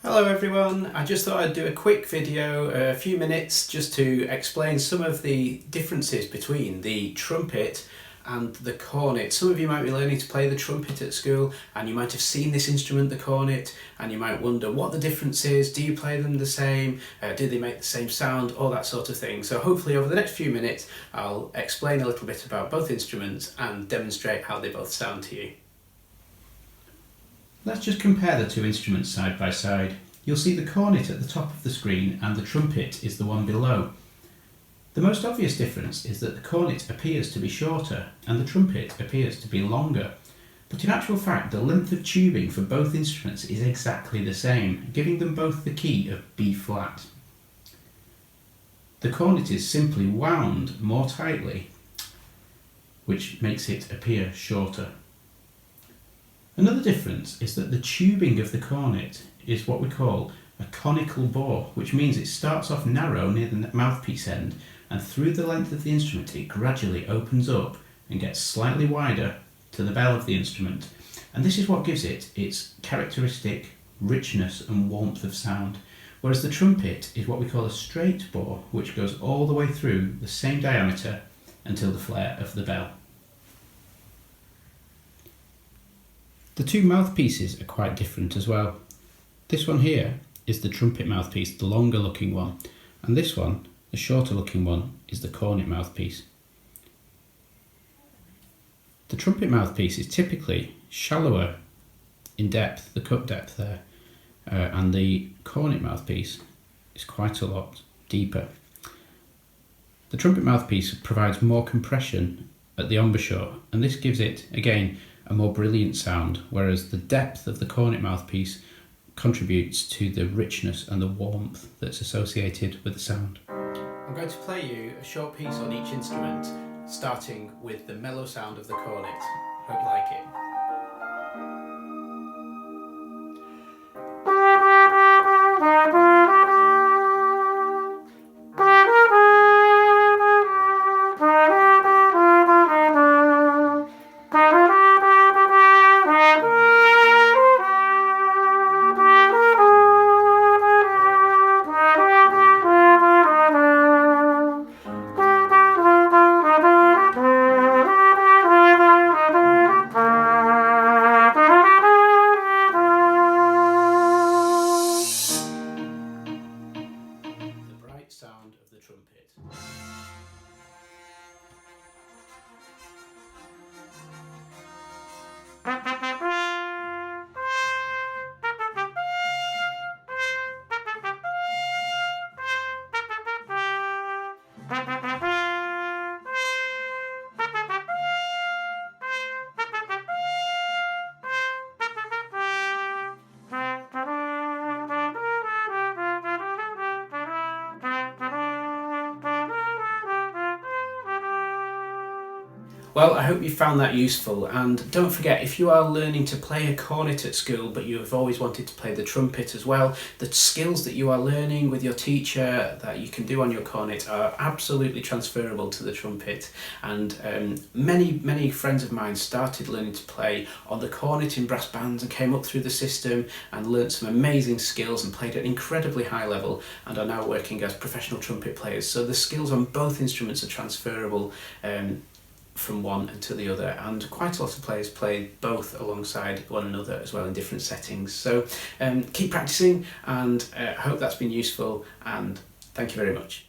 Hello everyone, I just thought I'd do a quick video, a few minutes, just to explain some of the differences between the trumpet and the cornet. Some of you might be learning to play the trumpet at school and you might have seen this instrument, the cornet, and you might wonder what the difference is. Do you play them the same? Do they make the same sound? All that sort of thing. So hopefully over the next few minutes I'll explain a little bit about both instruments and demonstrate how they both sound to you. Let's just compare the two instruments side by side. You'll see the cornet at the top of the screen and the trumpet is the one below. The most obvious difference is that the cornet appears to be shorter and the trumpet appears to be longer. But in actual fact, the length of tubing for both instruments is exactly the same, giving them both the key of B flat. The cornet is simply wound more tightly, which makes it appear shorter. Another difference is that the tubing of the cornet is what we call a conical bore, which means it starts off narrow near the mouthpiece end and through the length of the instrument it gradually opens up and gets slightly wider to the bell of the instrument. And this is what gives it its characteristic richness and warmth of sound. Whereas the trumpet is what we call a straight bore, which goes all the way through the same diameter until the flare of the bell. The two mouthpieces are quite different as well. This one here is the trumpet mouthpiece, the longer looking one, and this one, the shorter looking one, is the cornet mouthpiece. The trumpet mouthpiece is typically shallower in depth, the cut depth there, and the cornet mouthpiece is quite a lot deeper. The trumpet mouthpiece provides more compression at the embouchure, and this gives it, again, a more brilliant sound, whereas the depth of the cornet mouthpiece contributes to the richness and the warmth that's associated with the sound. I'm going to play you a short piece on each instrument, starting with the mellow sound of the cornet. Hope you like it. Sound of the trumpet. Well, I hope you found that useful, and don't forget, if you are learning to play a cornet at school but you have always wanted to play the trumpet as well, the skills that you are learning with your teacher that you can do on your cornet are absolutely transferable to the trumpet. And many friends of mine started learning to play on the cornet in brass bands and came up through the system and learnt some amazing skills and played at an incredibly high level and are now working as professional trumpet players. So the skills on both instruments are transferable from one to the other, and quite a lot of players play both alongside one another as well in different settings. So keep practicing, and I hope that's been useful, and thank you very much.